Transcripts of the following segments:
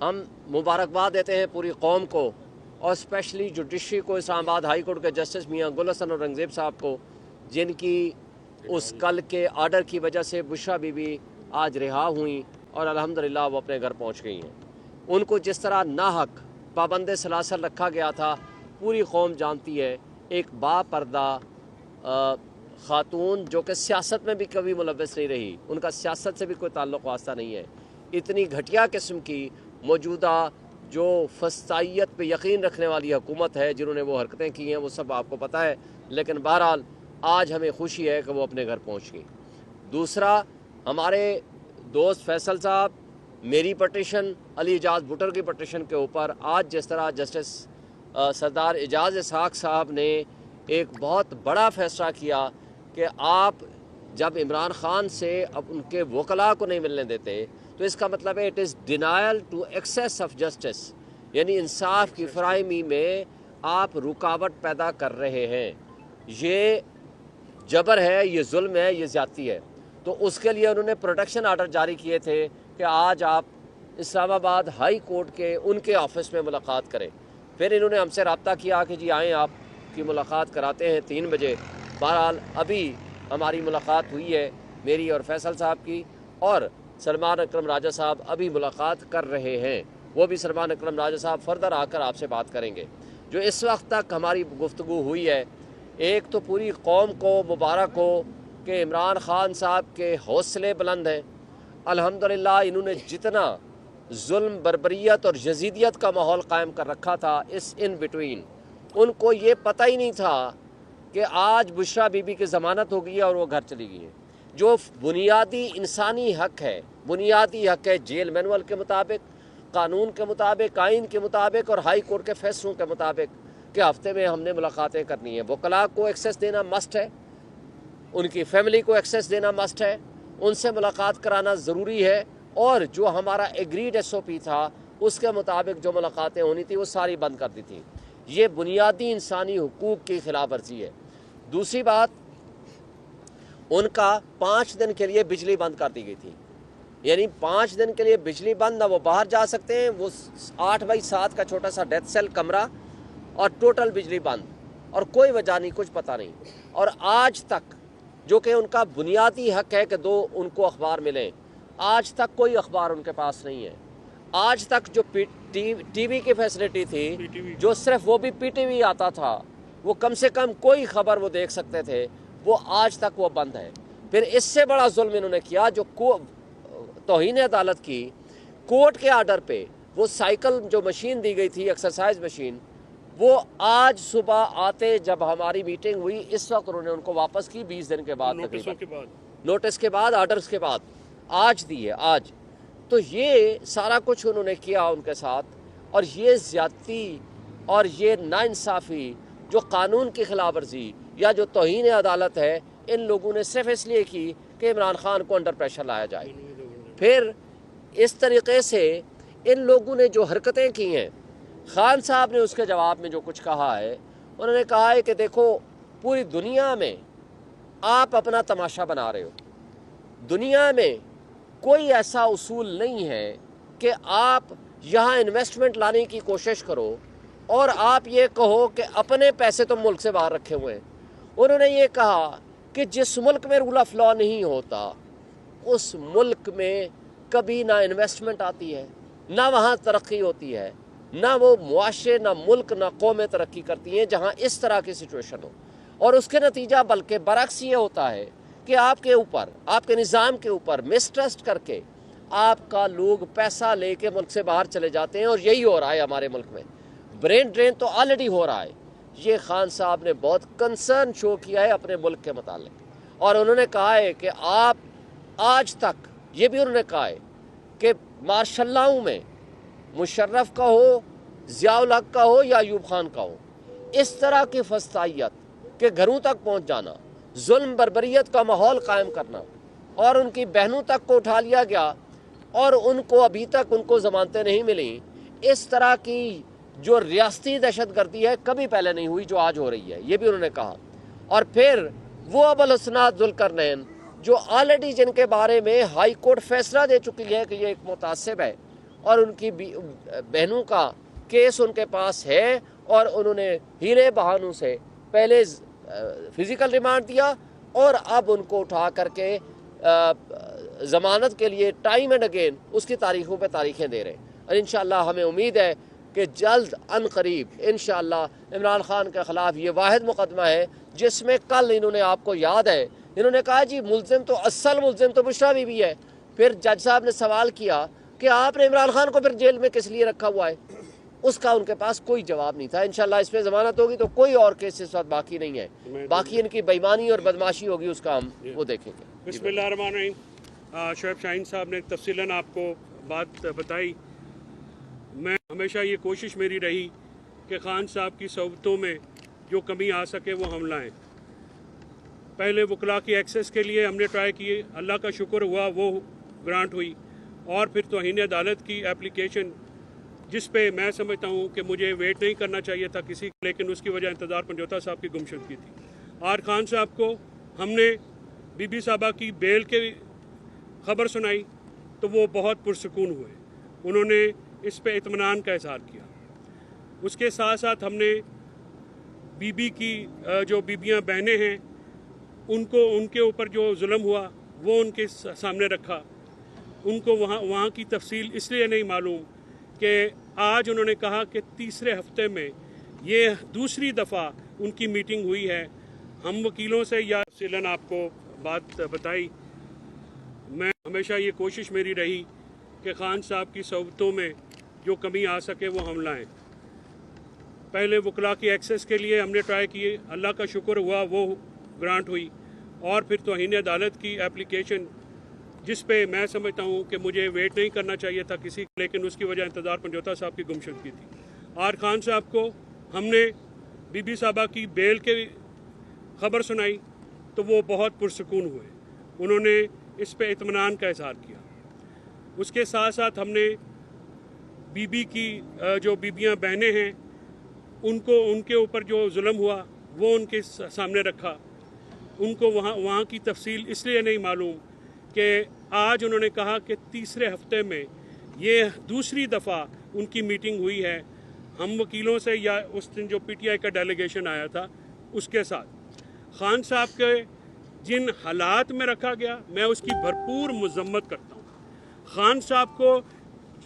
हम मुबारकबाद देते हैं पूरी कौम को और स्पेशली जुडिशरी को, इस्लामाबाद हाई कोर्ट के जस्टिस मियाँ गुल हसन और औरंगज़ेब साहब को, जिनकी उस कल के आर्डर की वजह से बुशरा बीबी आज रिहा हुई और अल्हम्दुलिल्लाह वो अपने घर पहुंच गई हैं। उनको जिस तरह नाहक पाबंद सलासल रखा गया था, पूरी कौम जानती है। एक बापर्दा ख़ातून जो कि सियासत में भी कभी मुलव्वस नहीं रही, उनका सियासत से भी कोई ताल्लुक़ वास्ता नहीं है। इतनी घटिया किस्म की मौजूदा जो फस्तायत पे यकीन रखने वाली हुकूमत है, जिन्होंने वो हरकतें की हैं, वो सब आपको पता है। लेकिन बहरहाल आज हमें खुशी है कि वो अपने घर पहुंच गई। दूसरा, हमारे दोस्त फैसल साहब, मेरी पटिशन, अली एजाज भुट्टर की पटिशन के ऊपर आज जिस तरह जस्टिस सरदार एजाज इसहाक साहब ने एक बहुत बड़ा फैसला किया कि आप जब इमरान खान से अब उनके वकला को नहीं मिलने देते, तो इसका मतलब है it is denial to access of justice, यानी इंसाफ की फराहमी में आप रुकावट पैदा कर रहे हैं। ये जबर है, ये जुल्म है, ये ज़्यादती है। तो उसके लिए उन्होंने प्रोटेक्शन आर्डर जारी किए थे कि आज आप इस्लामाबाद हाई कोर्ट के उनके ऑफिस में मुलाकात करें। फिर इन्होंने हमसे रब्ता किया कि जी आएँ, आपकी मुलाकात कराते हैं 3 बजे। बहरहाल अभी हमारी मुलाकात हुई है, मेरी और फैसल साहब की, और सलमान अकरम राजा साहब अभी मुलाकात कर रहे हैं। वो भी सलमान अकरम राजा साहब फर्दर आकर आपसे बात करेंगे। जो इस वक्त तक हमारी गुफ्तगू हुई है, एक तो पूरी कौम को मुबारक हो कि इमरान खान साहब के हौसले बुलंद हैं। अल्हम्दुलिल्लाह इन्होंने जितना जुल्म, बर्बरियत और यजीदियत का माहौल कायम कर रखा था, इस इन बिटवीन उनको ये पता ही नहीं था कि आज बुशरा बीबी की ज़मानत हो गई है और वो घर चली गई है। जो बुनियादी इंसानी हक है, बुनियादी हक है जेल मैनुअल के मुताबिक, कानून के मुताबिक, आइन के मुताबिक और हाई कोर्ट के फैसलों के मुताबिक, कि हफ्ते में हमने मुलाकातें करनी है। वकला को एक्सेस देना मस्ट है, उनकी फैमिली को एक्सेस देना मस्ट है, उनसे मुलाकात कराना ज़रूरी है, और जो हमारा एग्रीड SOP था उसके मुताबिक जो मुलाकातें होनी थी वो सारी बंद कर दी थी। ये बुनियादी इंसानी हुकूक की खिलाफ वर्जी है। दूसरी बात, उनका 5 दिन के लिए बिजली बंद कर दी गई थी, यानी 5 दिन के लिए बिजली बंद, ना वो बाहर जा सकते हैं। वो 8x7 का छोटा सा डेथ सेल कमरा और टोटल बिजली बंद, और कोई वजह नहीं, कुछ पता नहीं। और आज तक जो कि उनका बुनियादी हक है कि 2 उनको अखबार मिलें, आज तक कोई अखबार उनके पास नहीं है। आज तक जो टीवी की फैसिलिटी थी, जो सिर्फ वो भी PTV आता था, वो कम से कम कोई खबर वो देख सकते थे, वो आज तक वो बंद है। फिर इससे बड़ा जुल्म इन्होंने किया, जो तौहीन अदालत की, कोर्ट के आर्डर पे वो साइकिल जो मशीन दी गई थी, एक्सरसाइज मशीन, वो आज सुबह आते जब हमारी मीटिंग हुई, इस वक्त उन्होंने उनको वापस की 20 दिन के बाद, नोटिस के बाद, आर्डर्स के बाद आज दी है आज। तो ये सारा कुछ उन्होंने किया उनके साथ, और ये ज़्यादती और ये नाइंसाफ़ी, जो कानून की खिलाफ वर्जी या जो तौहीन अदालत है, इन लोगों ने सिर्फ इसलिए की कि इमरान खान को अंडर प्रेशर लाया जाए। फिर इस तरीके से इन लोगों ने जो हरकतें की हैं, खान साहब ने उसके जवाब में जो कुछ कहा है, उन्होंने कहा है कि देखो, पूरी दुनिया में आप अपना तमाशा बना रहे हो। दुनिया में कोई ऐसा उसूल नहीं है कि आप यहाँ इन्वेस्टमेंट लाने की कोशिश करो और आप ये कहो कि अपने पैसे तो मुल्क से बाहर रखे हुए हैं। उन्होंने ये कहा कि जिस मुल्क में रूल ऑफ लॉ नहीं होता, उस मुल्क में कभी ना इन्वेस्टमेंट आती है, ना वहाँ तरक्की होती है, ना वो मुआशरे, ना मुल्क, ना कौमें तरक्की करती हैं जहाँ इस तरह की सिचुएशन हो। और उसके नतीजा बल्कि बरक्स ये होता है कि आपके ऊपर, आपके निज़ाम के ऊपर मिसट्रस्ट करके आपका लोग पैसा लेके मुल्क से बाहर चले जाते हैं, और यही हो रहा है हमारे मुल्क में। ब्रेन ड्रेन तो ऑलरेडी हो रहा है। ये खान साहब ने बहुत कंसर्न शो किया है अपने मुल्क के मुतालिक, और उन्होंने कहा है कि आप आज तक, ये भी उन्होंने कहा है कि मार्शल्लाओं में मुशर्रफ का हो, ज़ियाउल हक का हो या अयूब खान का हो, इस तरह की फस्तायत के घरों तक पहुंच जाना, जुल्म बर्बरियत का माहौल कायम करना, और उनकी बहनों तक को उठा लिया गया और उनको अभी तक उनको ज़मानतें नहीं मिली। इस तरह की जो रियासती दहशतगर्दी है कभी पहले नहीं हुई जो आज हो रही है, ये भी उन्होंने कहा। और फिर वो अबुल हसनात जुल्करनैन जो ऑलरेडी जिनके बारे में हाई कोर्ट फैसला दे चुकी है कि ये एक मुतासिब है, اور ان کی بہنوں کا کیس ان کے پاس ہے، اور انہوں نے ہیلے بہانوں سے پہلے فزیکل ریمانڈ دیا اور اب ان کو اٹھا کر کے ضمانت کے لیے ٹائم اینڈ اگین اس کی تاریخوں پہ تاریخیں دے رہے ہیں۔ اور انشاءاللہ ہمیں امید ہے کہ جلد ان قریب انشاءاللہ عمران خان کے خلاف یہ واحد مقدمہ ہے جس میں کل انہوں نے، آپ کو یاد ہے، انہوں نے کہا جی ملزم تو اصل ملزم تو بشریٰ بی بی ہے۔ پھر جج صاحب نے سوال کیا کہ آپ نے عمران خان کو پھر جیل میں کس لیے رکھا ہوا ہے؟ اس کا ان کے پاس کوئی جواب نہیں تھا۔ انشاءاللہ اس پہ ضمانت ہوگی تو کوئی اور کیس اس وقت باقی نہیں ہے، باقی ان کی بےایمانی اور بدماشی ہوگی، اس کا ہم وہ دیکھیں گے۔ بسم اللہ الرحمن الرحیم۔ شعیب شاہین صاحب نے تفصیلاً آپ کو بات بتائی۔ میں ہمیشہ یہ کوشش میری رہی کہ خان صاحب کی صحبتوں میں جو کمی آ سکے وہ ہم لائیں۔ پہلے وکلاء کی ایکسیس کے لیے ہم نے ٹرائی کیے، اللہ کا شکر ہوا وہ گرانٹ ہوئی، اور پھر توہین عدالت کی اپلیکیشن جس پہ میں سمجھتا ہوں کہ مجھے ویٹ نہیں کرنا چاہیے تھا کسی، لیکن اس کی وجہ انتظار پنجوتا صاحب کی گمشدگی تھی۔ اور خان صاحب کو ہم نے بی بی صاحبہ کی بیل کے خبر سنائی تو وہ بہت پرسکون ہوئے، انہوں نے اس پہ اطمینان کا اظہار کیا۔ اس کے ساتھ ساتھ ہم نے بی بی کی جو بیبیاں بہنیں ہیں ان کو، ان کے اوپر جو ظلم ہوا وہ ان کے سامنے رکھا۔ ان کو وہاں کی تفصیل اس لیے نہیں معلوم کہ آج انہوں نے کہا کہ تیسرے ہفتے میں یہ دوسری دفعہ ان کی میٹنگ ہوئی ہے ہم وکیلوں سے، یا تفصیلاً آپ کو بات بتائی۔ میں ہمیشہ یہ کوشش میری رہی کہ خان صاحب کی صحبتوں میں جو کمی آ سکے وہ ہم لائیں۔ پہلے وکلاء کی ایکسیس کے لیے ہم نے ٹرائی کیے، اللہ کا شکر ہوا وہ گرانٹ ہوئی، اور پھر توہین عدالت کی اپلیکیشن جس پہ میں سمجھتا ہوں کہ مجھے ویٹ نہیں کرنا چاہیے تھا کسی، لیکن اس کی وجہ انتظار پنجوتا صاحب کی گمشدگی تھی۔ اور خان صاحب کو ہم نے بی بی صاحبہ کی بیل کے خبر سنائی تو وہ بہت پرسکون ہوئے، انہوں نے اس پہ اطمینان کا اظہار کیا۔ اس کے ساتھ ساتھ ہم نے بی بی کی جو بیبیاں بہنیں ہیں ان کو، ان کے اوپر جو ظلم ہوا وہ ان کے سامنے رکھا۔ ان کو وہاں کی تفصیل اس لیے نہیں معلوم کہ آج انہوں نے کہا کہ تیسرے ہفتے میں یہ دوسری دفعہ ان کی میٹنگ ہوئی ہے ہم وکیلوں سے، یا اس دن جو پی ٹی آئی کا ڈیلیگیشن آیا تھا اس کے ساتھ۔ خان صاحب کے جن حالات میں رکھا گیا میں اس کی بھرپور مذمت کرتا ہوں۔ خان صاحب کو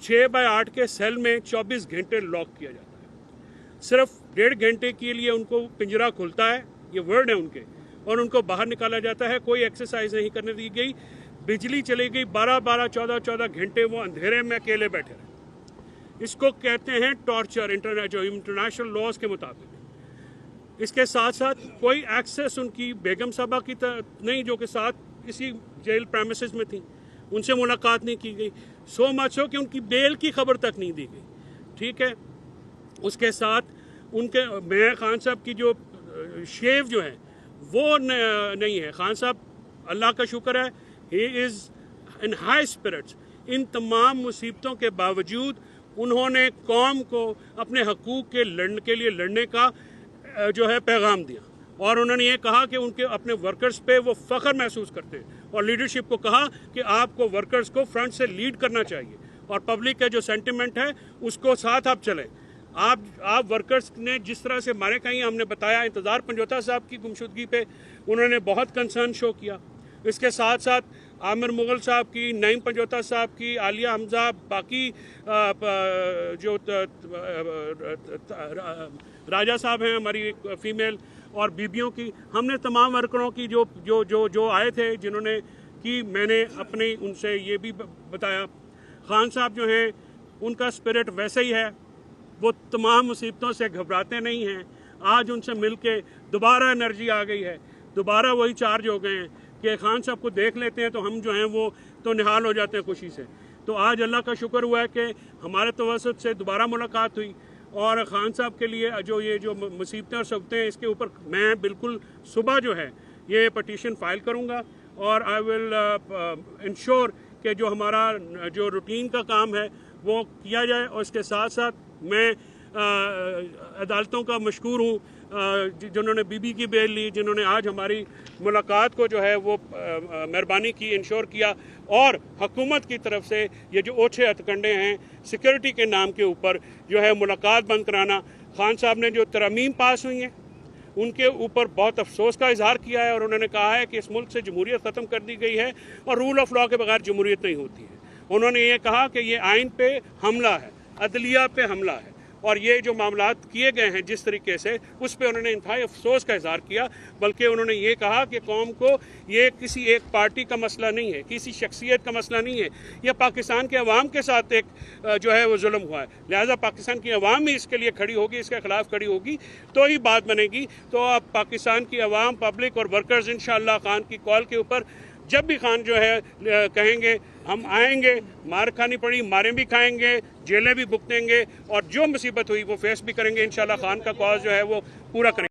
6x8 کے سیل میں 24 گھنٹے لاک کیا جاتا ہے، صرف 1.5 گھنٹے کے لیے ان کو پنجرہ کھلتا ہے، یہ ورڈ ہے ان کے، اور ان کو باہر نکالا جاتا ہے، کوئی ایکسرسائز نہیں کرنے دی گئی، بجلی چلی گئی، 12 14 گھنٹے وہ اندھیرے میں اکیلے بیٹھے رہے۔ اس کو کہتے ہیں ٹارچر انٹرنیشنل لاز کے مطابق۔ اس کے ساتھ ساتھ کوئی ایکسیس ان کی بیگم صاحبہ کی نہیں، جو کہ ساتھ اسی جیل پریمیسز میں تھیں، ان سے ملاقات نہیں کی گئی، سو مچ ہو کہ ان کی بیل کی خبر تک نہیں دی گئی، ٹھیک ہے۔ اس کے ساتھ ان کے میں خان صاحب کی جو شیو جو ہے وہ نہیں ہے۔ خان صاحب اللہ کا شکر ہے ہی از ان ہائی اسپرٹس۔ ان تمام مصیبتوں کے باوجود انہوں نے قوم کو اپنے حقوق کے لیے لڑنے کا جو ہے پیغام دیا، اور انہوں نے یہ کہا کہ ان کے اپنے ورکرز پہ وہ فخر محسوس کرتے ہیں، اور لیڈرشپ کو کہا کہ آپ کو ورکرز کو فرنٹ سے لیڈ کرنا چاہیے، اور پبلک کا جو سینٹیمنٹ ہے اس کو ساتھ آپ چلیں۔ آپ ورکرز نے جس طرح سے مارے کہیں ہم نے بتایا، انتظار پنجوتا صاحب کی گمشدگی پہ انہوں نے بہت کنسرن شو کیا۔ اس کے ساتھ ساتھ عامر مغل صاحب کی، نعیم پنجوتا صاحب کی، عالیہ حمزہ، باقی جو راجہ صاحب ہیں ہماری فیمیل، اور بیبیوں کی، ہم نے تمام ورکروں کی جو آئے تھے جنہوں نے کی، میں نے اپنے ان سے یہ بھی بتایا۔ خان صاحب جو ہیں ان کا اسپرٹ ویسے ہی ہے، وہ تمام مصیبتوں سے گھبراتے نہیں ہیں۔ آج ان سے مل کے دوبارہ انرجی آ گئی ہے، دوبارہ وہی چارج ہو گئے ہیں کہ خان صاحب کو دیکھ لیتے ہیں تو ہم جو ہیں وہ تو نہال ہو جاتے ہیں خوشی سے۔ تو آج اللہ کا شکر ہوا ہے کہ ہمارے توسط سے دوبارہ ملاقات ہوئی، اور خان صاحب کے لیے جو مصیبتیں اور صبتیں ہیں اس کے اوپر میں بالکل صبح جو ہے یہ پٹیشن فائل کروں گا، اور آئی ول انشور کہ جو ہمارا جو روٹین کا کام ہے وہ کیا جائے۔ اور اس کے ساتھ ساتھ میں अदालतों का मशकूर हूँ जिन्होंने बीबी की बेल ली, जिन्होंने आज हमारी मुलाकात को जो है वो मेहरबानी की, इंश्योर किया। और हुकूमत की तरफ से ये जो ओछे हथकंडे हैं सिक्योरिटी के नाम के ऊपर जो है मुलाकात बंद कराना, खान साहब ने जो तरमीम पास हुई हैं उनके ऊपर बहुत अफसोस का इजहार किया है और उन्होंने कहा है कि इस मुल्क से जमहूरियत ख़त्म कर दी गई है और रूल ऑफ लॉ के बगैर जमहूरियत नहीं होती है। उन्होंने ये कहा कि ये आइन पे हमला है, अदलिया पे हमला है, और ये जो मामलात किए गए हैं जिस तरीके से, उस पर उन्होंने इंतहाई अफसोस का इजहार किया। बल्कि उन्होंने ये कहा कि कौम को ये किसी एक पार्टी का मसला नहीं है, किसी शख्सियत का मसला नहीं है, यह पाकिस्तान के अवाम के साथ एक जो है वो जुल्म हुआ है। लिहाजा पाकिस्तान की अवाम ही इसके लिए खड़ी होगी, इसके खिलाफ खड़ी होगी तो ही बात बनेगी। तो अब पाकिस्तान की अवाम, पब्लिक और वर्कर्स इंशाअल्लाह खान की कॉल के ऊपर जब भी खान जो है कहेंगे हम आएंगे, मार खानी पड़ी मारें भी खाएंगे, जेलें भी भुगतेंगे और जो मुसीबत हुई वो फेस भी करेंगे। इंशाअल्लाह खान का कॉज जो है वो पूरा करेंगे।